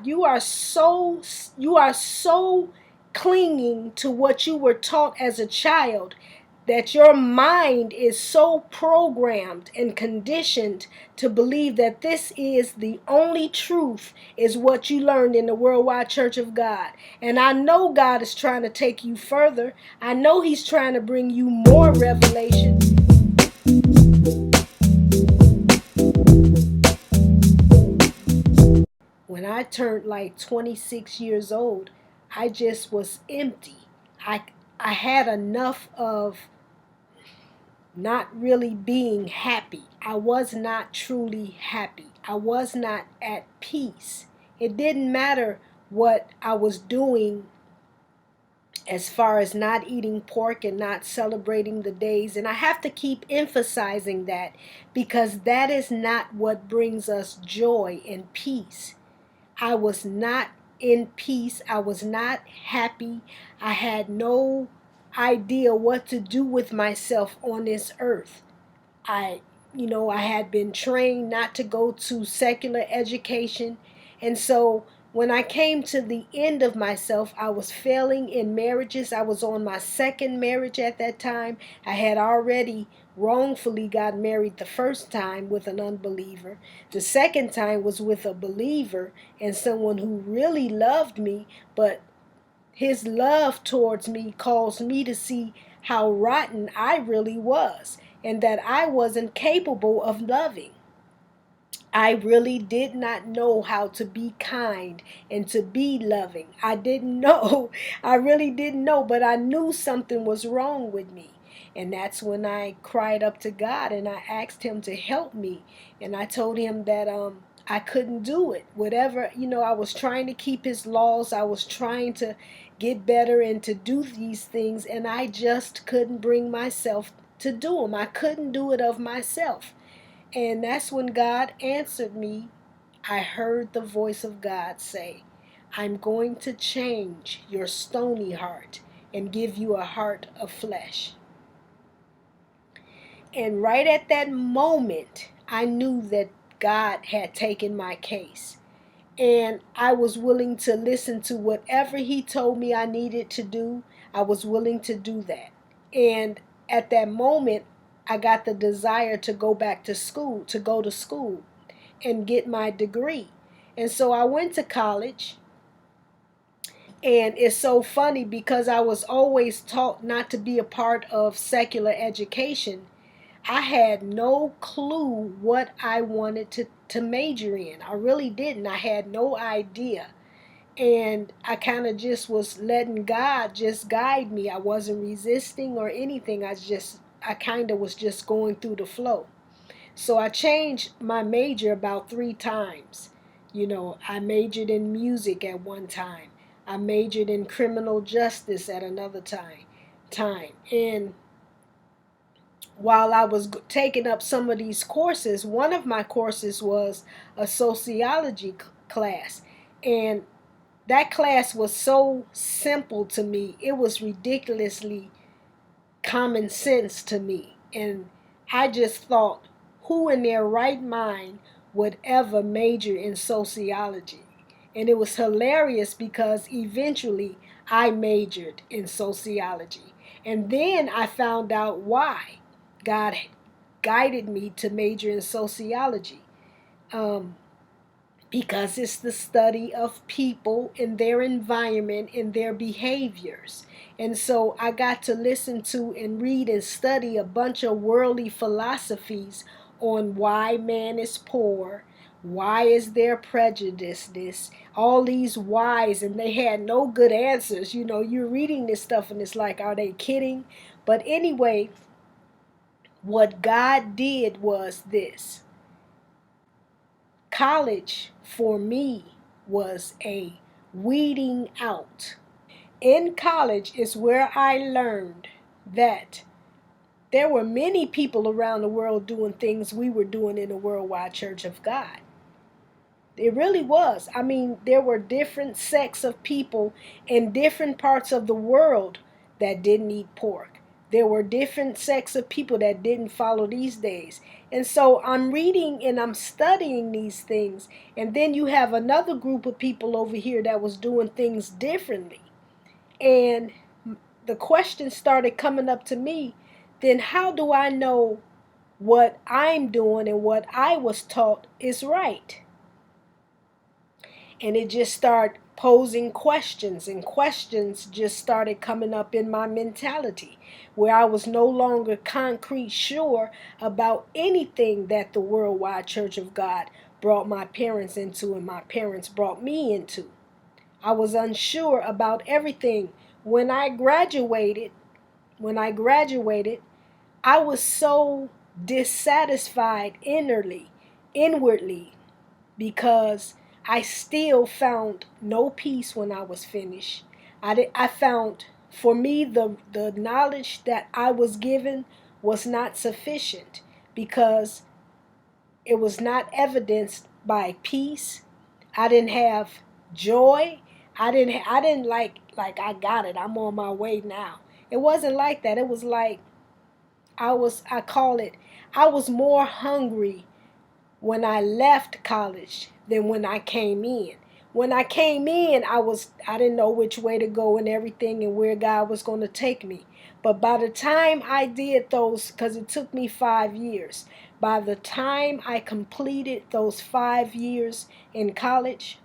You are so clinging to what you were taught as a child that your mind is so programmed and conditioned to believe that this is the only truth, is what you learned in the Worldwide Church of God. And I know God is trying to take you further. I know He's trying to bring you more revelation. When I turned like 26 years old, I just was empty. I I had enough of not really being happy. I was not truly happy. I was not at peace. It didn't matter what I was doing as far as not eating pork and not celebrating the days. And I have to keep emphasizing that, because that is not what brings us joy and peace. I was not in peace. I was not happy. I had no idea what to do with myself on this earth. I had been trained not to go to secular education. And so when I came to the end of myself, I was failing in marriages. I was on my second marriage at that time. I had already wrongfully got married the first time with an unbeliever. The second time was with a believer and someone who really loved me, but his love towards me caused me to see how rotten I really was, and that I wasn't capable of loving. I really did not know how to be kind and to be loving. I didn't know. I really didn't know, but I knew something was wrong with me. And that's when I cried up to God and I asked Him to help me. And I told Him that I couldn't do it. Whatever, I was trying to keep His laws. I was trying to get better and to do these things, and I just couldn't bring myself to do them. I couldn't do it of myself. And that's when God answered me. I heard the voice of God say, I'm going to change your stony heart and give you a heart of flesh. And right at that moment, I knew that God had taken my case. And I was willing to listen to whatever He told me I needed to do. I was willing to do that. And at that moment, I got the desire to go back to school, to go to school and get my degree. And so I went to college. And it's so funny because I was always taught not to be a part of secular education. I had no clue what I wanted to major in. I really didn't. I had no idea. And I kind of just was letting God just guide me. I wasn't resisting or anything. I kind of was just going through the flow. So I changed my major about 3 times. I majored in music at one time. I majored in criminal justice at another time. And while I was taking up some of these courses, one of my courses was a sociology class. And that class was so simple to me. It was ridiculously common sense to me. And I just thought, who in their right mind would ever major in sociology? And it was hilarious because eventually I majored in sociology. And then I found out why God guided me to major in sociology. Because it's the study of people and their environment and their behaviors. And so I got to listen to and read and study a bunch of worldly philosophies on why man is poor, why is there prejudice, all these whys, and they had no good answers. You're reading this stuff and it's like, are they kidding? But anyway, what God did was this. College for me was a weeding out. In college is where I learned that there were many people around the world doing things we were doing in the Worldwide Church of God. It really was. I mean, there were different sects of people in different parts of the world that didn't eat pork. There were different sects of people that didn't follow these days. And so I'm reading and I'm studying these things. And then you have another group of people over here that was doing things differently. And the question started coming up to me, then how do I know what I'm doing and what I was taught is right? And it just started posing questions, and questions just started coming up in my mentality, where I was no longer concrete sure about anything that the Worldwide Church of God brought my parents into and my parents brought me into. I was unsure about everything. When I graduated, I was so dissatisfied inwardly, because I still found no peace when I was finished. I found, for me, the knowledge that I was given was not sufficient, because it was not evidenced by peace. I didn't have joy. I didn't like I got it. I'm on my way now. It wasn't like that. It was like I was more hungry when I left college than when I came in. When I came in, I didn't know which way to go and everything and where God was going to take me. But by the time I did those, because it took me 5 years, by the time I completed those 5 years in college,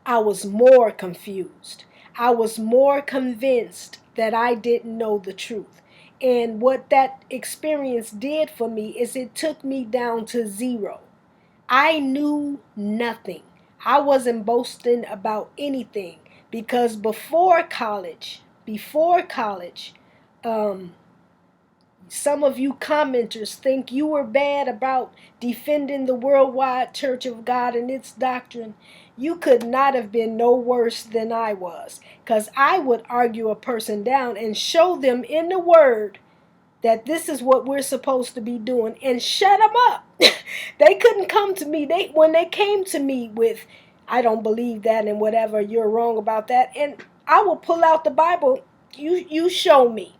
I was more confused. I was more convinced that I didn't know the truth. And what that experience did for me is it took me down to zero. I knew nothing. I wasn't boasting about anything, because um, some of you commenters think you were bad about defending the Worldwide Church of God and its doctrine. You could not have been no worse than I was, because I would argue a person down and show them in the Word that this is what we're supposed to be doing, and shut them up. They couldn't come to me. When they came to me with, I don't believe that and whatever, you're wrong about that, and I will pull out the Bible. You show me.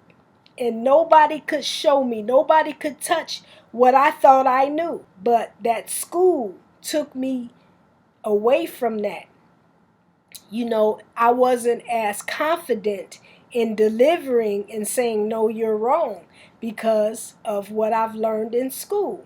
And nobody could show me. Nobody could touch what I thought I knew. But that school took me away from that. I wasn't as confident in delivering and saying, no, you're wrong, because of what I've learned in school.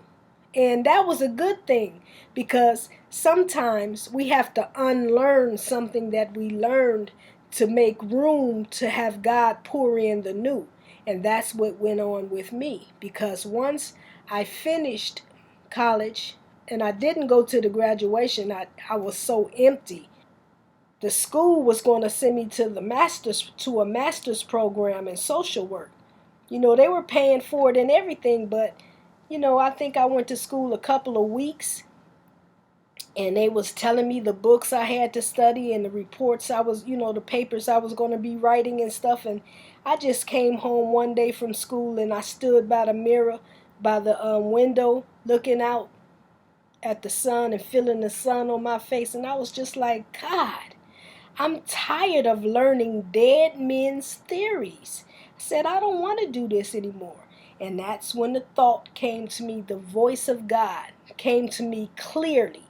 And that was a good thing, because sometimes we have to unlearn something that we learned to make room to have God pour in the new. And that's what went on with me, because once I finished college and I didn't go to the graduation, I was so empty. The school was going to send me to a master's program in social work. They were paying for it and everything, but I think I went to school a couple of weeks, and they was telling me the books I had to study and the reports the papers I was going to be writing and stuff. And I just came home one day from school, and I stood by the mirror, by the window, looking out at the sun and feeling the sun on my face. And I was just like, God, I'm tired of learning dead men's theories. I said, I don't want to do this anymore. And that's when the thought came to me, the voice of God came to me clearly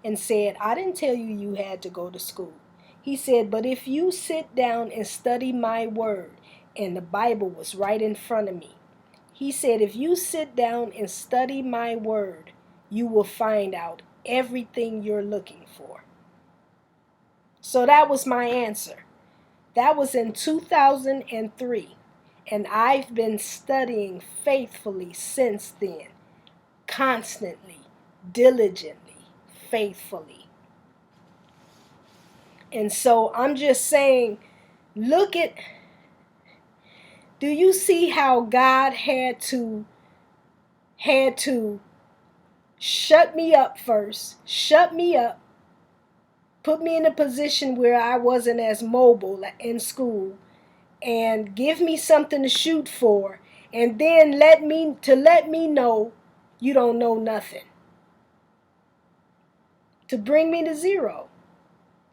and said, I didn't tell you you had to go to school. He said, but if you sit down and study my word, and the Bible was right in front of me. He said, if you sit down and study my word, you will find out everything you're looking for. So that was my answer. That was in 2003. And I've been studying faithfully since then. Constantly, diligently, faithfully. And so I'm just saying, do you see how God had to shut me up first, put me in a position where I wasn't as mobile in school, and give me something to shoot for, and then let me know you don't know nothing, to bring me to zero.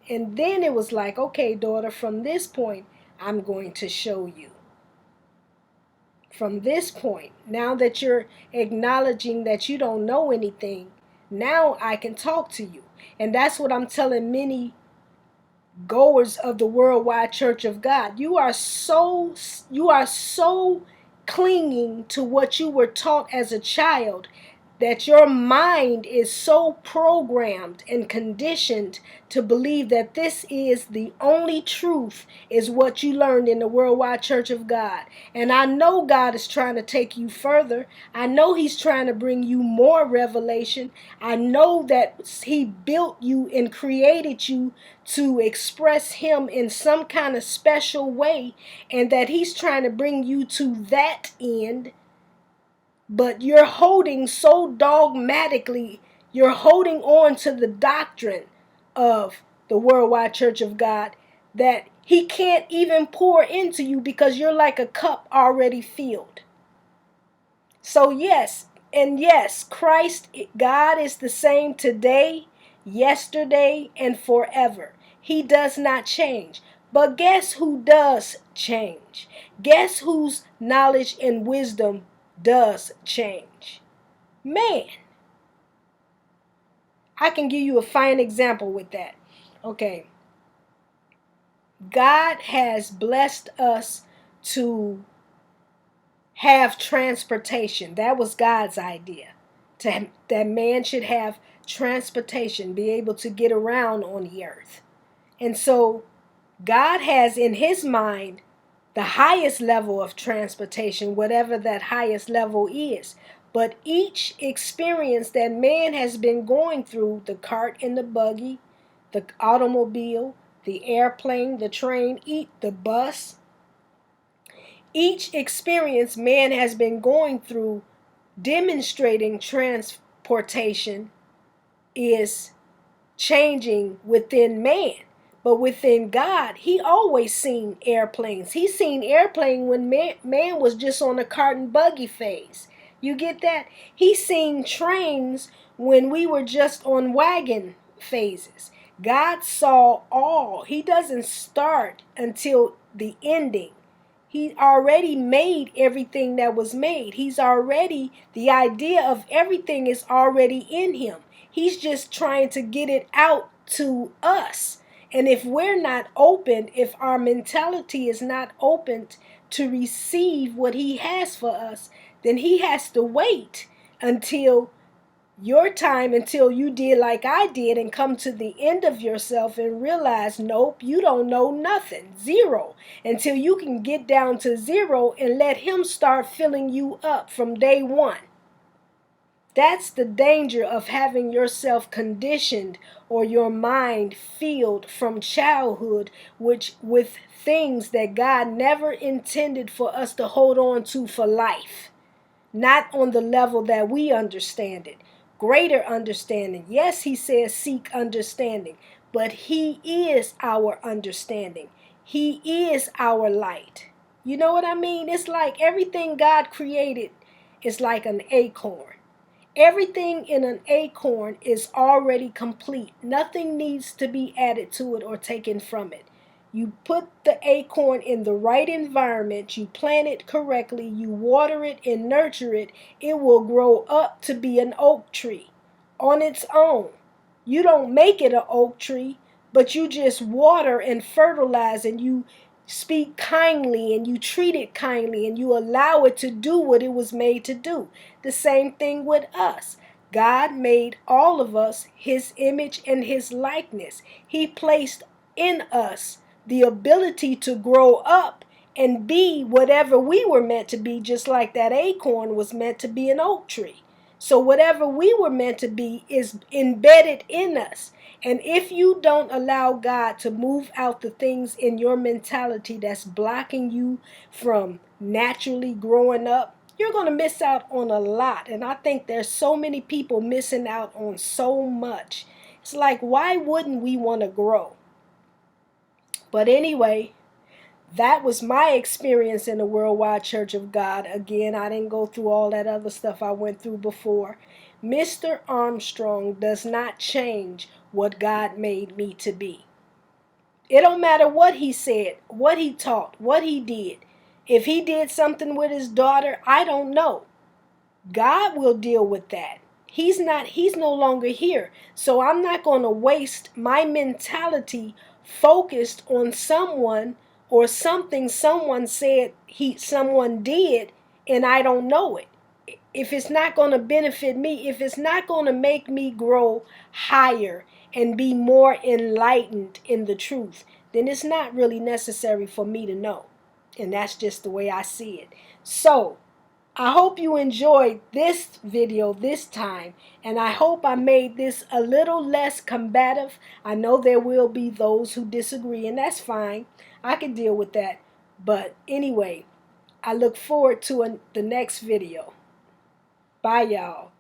And then it was like, okay, daughter, from this point, I'm going to show you. From this point, now that you're acknowledging that you don't know anything, now I can talk to you. And that's what I'm telling many goers of the worldwide church of God. You are so clinging to what you were taught as a child, that your mind is so programmed and conditioned to believe that this is the only truth, is what you learned in the worldwide church of God. And I know God is trying to take you further. I know he's trying to bring you more revelation. I know that he built you and created you to express him in some kind of special way, and that he's trying to bring you to that end. But you're holding so dogmatically, you're holding on to the doctrine of the worldwide church of God, that he can't even pour into you because you're like a cup already filled. So yes, and yes, Christ, God is the same today, yesterday, and forever. He does not change. But guess who does change? Guess whose knowledge and wisdom does change? Man. I can give you a fine example with that. Okay. God has blessed us to have transportation. That was God's idea. That man should have transportation, be able to get around on the earth. And so God has in his mind the highest level of transportation, whatever that highest level is. But each experience that man has been going through, the cart and the buggy, the automobile, the airplane, the train, the bus, each experience man has been going through demonstrating transportation is changing within man. But within God, he always seen airplanes. He seen airplane when man was just on the cart and buggy phase. You get that? He seen trains when we were just on wagon phases. God saw all. He doesn't start until the ending. He already made everything that was made. The idea of everything is already in him. He's just trying to get it out to us. And if we're not open, if our mentality is not open to receive what he has for us, then he has to wait until your time, until you did like I did and come to the end of yourself and realize, nope, you don't know nothing, zero, until you can get down to zero and let him start filling you up from day one. That's the danger of having yourself conditioned or your mind filled from childhood, with things that God never intended for us to hold on to for life. Not on the level that we understand it. Greater understanding. Yes, he says seek understanding, but he is our understanding. He is our light. You know what I mean? It's like everything God created is like an acorn. Everything in an acorn is already complete. Nothing needs to be added to it or taken from it. You put the acorn in the right environment, you plant it correctly, you water it and nurture it, it will grow up to be an oak tree on its own. You don't make it an oak tree, but you just water and fertilize, and you speak kindly and you treat it kindly and you allow it to do what it was made to do. The same thing with us. God made all of us his image and his likeness. He placed in us the ability to grow up and be whatever we were meant to be, just like that acorn was meant to be an oak tree. So whatever we were meant to be is embedded in us. And if you don't allow God to move out the things in your mentality that's blocking you from naturally growing up, you're going to miss out on a lot. And I think there's so many people missing out on so much. It's like, why wouldn't we want to grow? But anyway, that was my experience in the Worldwide Church of God. Again, I didn't go through all that other stuff I went through before. Mr. Armstrong does not change what God made me to be. It don't matter what he said, what he taught, what he did. If he did something with his daughter, I don't know. God will deal with that. He's no longer here. So I'm not going to waste my mentality focused on someone or something someone said someone did and I don't know it. If it's not going to benefit me, if it's not going to make me grow higher and be more enlightened in the truth, then it's not really necessary for me to know. And that's just the way I see it. So, I hope you enjoyed this video this time, and I hope I made this a little less combative. I know there will be those who disagree, and that's fine. I can deal with that. But anyway, I look forward to the next video. Bye, y'all.